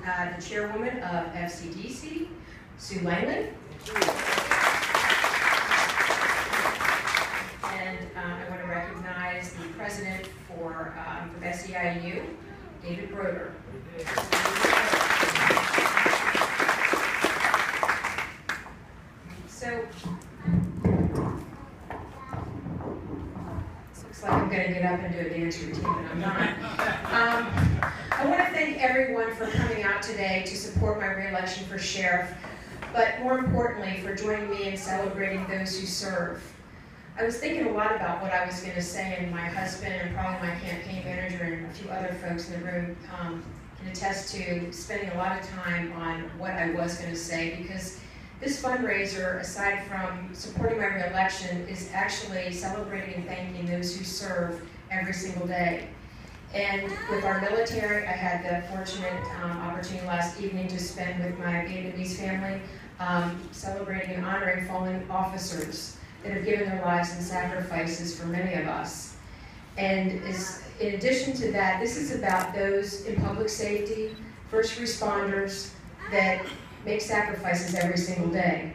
the chairwoman of FCDC, Sue Langley. And I want to recognize the president from SEIU, David Broder. So, looks like I'm going to get up and do a dance routine, but I'm not. I want to thank everyone for coming out today to support my re-election for sheriff, but more importantly, for joining me in celebrating those who serve. I was thinking a lot about what I was going to say, and my husband and probably my campaign manager and a few other folks in the room can attest to spending a lot of time on what I was going to say, because this fundraiser, aside from supporting my re-election, is actually celebrating and thanking those who serve every single day. And with our military, I had the fortunate opportunity last evening to spend with my Vietnamese family, celebrating and honoring fallen officers that have given their lives and sacrifices for many of us. And in addition to that, this is about those in public safety, first responders that make sacrifices every single day.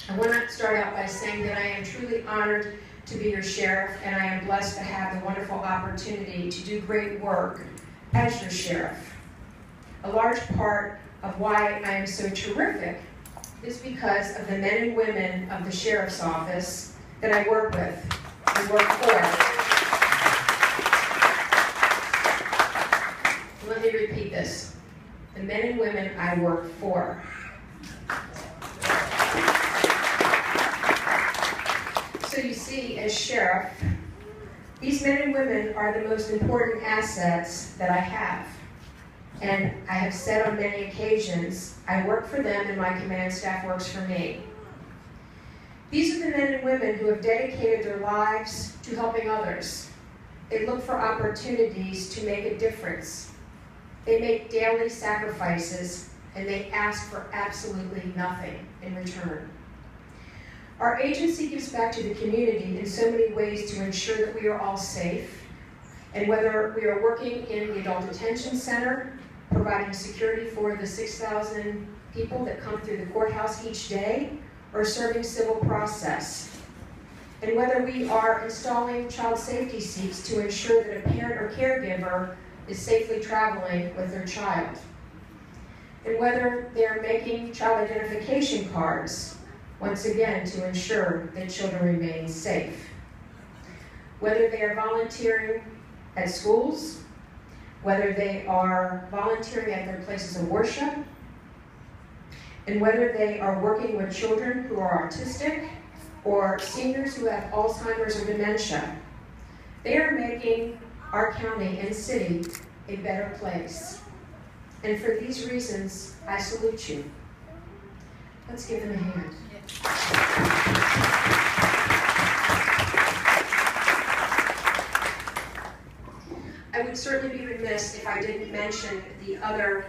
I want to start out by saying that I am truly honored to be your sheriff, and I am blessed to have the wonderful opportunity to do great work as your sheriff. A large part of why I am so terrific is because of the men and women of the sheriff's office that I work with and work for. Let me repeat this. The men and women I work for. So you see, as sheriff, these men and women are the most important assets that I have. And I have said on many occasions, I work for them and my command staff works for me. These are the men and women who have dedicated their lives to helping others. They look for opportunities to make a difference. They make daily sacrifices, and they ask for absolutely nothing in return. Our agency gives back to the community in so many ways to ensure that we are all safe. And whether we are working in the Adult Detention Center, providing security for the 6,000 people that come through the courthouse each day, or serving civil process. And whether we are installing child safety seats to ensure that a parent or caregiver is safely traveling with their child. And whether they're making child identification cards, once again, to ensure that children remain safe. Whether they are volunteering at schools, whether they are volunteering at their places of worship, and whether they are working with children who are autistic or seniors who have Alzheimer's or dementia. They are making our county and city a better place. And for these reasons, I salute you. Let's give them a hand. I would certainly be remiss if I didn't mention the other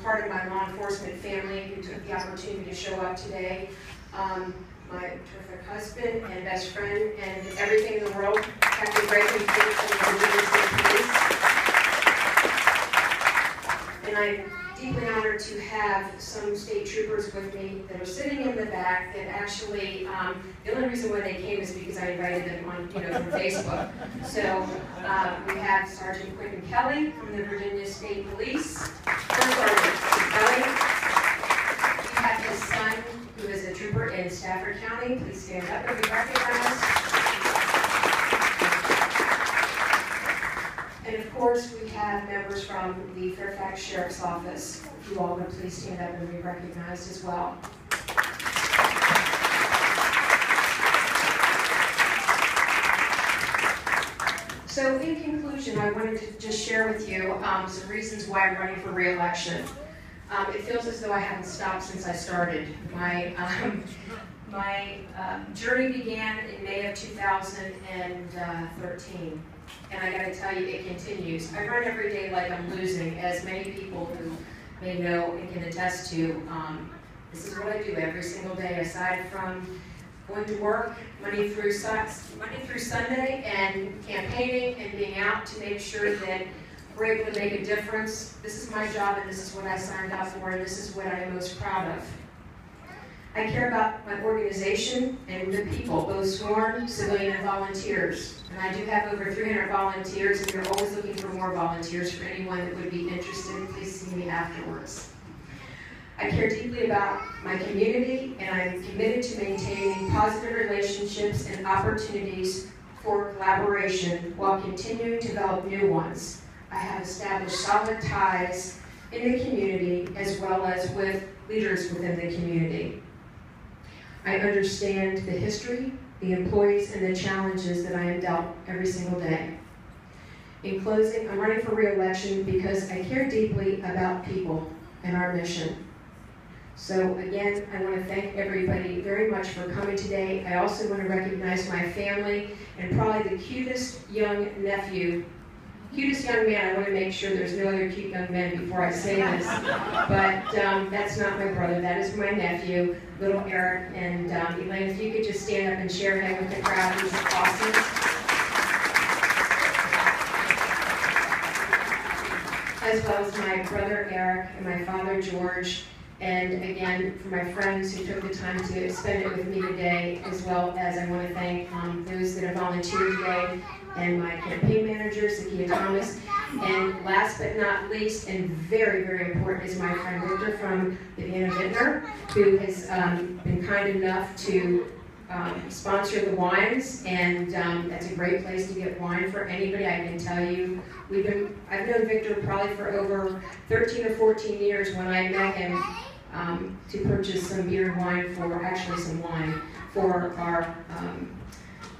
part of my law enforcement family who took the opportunity to show up today. My terrific husband and best friend and everything in the world, Captain Gregory from the Virginia State Police. And I'm deeply honored to have some state troopers with me that are sitting in the back that actually, the only reason why they came is because I invited them on, from Facebook. So we have Sergeant Quentin Kelly from the Virginia State Police. Sergeant Kelly. We have his son, who is a trooper in Stafford County. Please stand up and be recognized. And of course, we have members from the Fairfax Sheriff's Office. If you all would please stand up and be recognized as well. So in conclusion, I wanted to just share with you some reasons why I'm running for re-election. It feels as though I haven't stopped since I started. My journey began in May of 2013. And I gotta tell you, it continues. I run every day like I'm losing, as many people who may know and can attest to. This is what I do every single day, aside from going to work Monday through Sunday and campaigning and being out to make sure that we're able to make a difference. This is my job, and this is what I signed up for, and this is what I am most proud of. I care about my organization and the people, both sworn, civilian, and volunteers. And I do have over 300 volunteers, and we're always looking for more volunteers. For anyone that would be interested, please see me afterwards. I care deeply about my community, and I'm committed to maintaining positive relationships and opportunities for collaboration while continuing to develop new ones. I have established solid ties in the community as well as with leaders within the community. I understand the history, the employees, and the challenges that I am dealt every single day. In closing, I'm running for re-election because I care deeply about people and our mission. So again, I want to thank everybody very much for coming today. I also want to recognize my family and probably the cutest young nephew, cutest young man. I want to make sure there's no other cute young men before I say this, but that's not my brother. That is my nephew, little Eric. And Elaine, if you could just stand up and share him with the crowd, he's awesome. As well as my brother Eric and my father George. And again, for my friends who took the time to spend it with me today, as well as I want to thank those that have volunteered today, and my campaign manager, Zakia Thomas. And last but not least, and very, very important, is my friend Victor from the Vienna Vintner, who has been kind enough to sponsor the wines, and that's a great place to get wine for anybody. I can tell you, I've known Victor probably for over 13 or 14 years when I met him to purchase some beer and wine for, actually some wine, for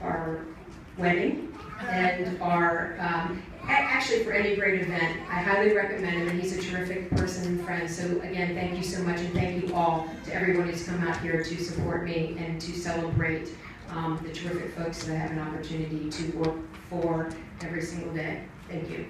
our wedding and actually for any great event. I highly recommend him, and he's a terrific person and friend. So again, thank you so much, and thank you all to everyone who's come out here to support me and to celebrate the terrific folks that I have an opportunity to work for every single day. Thank you.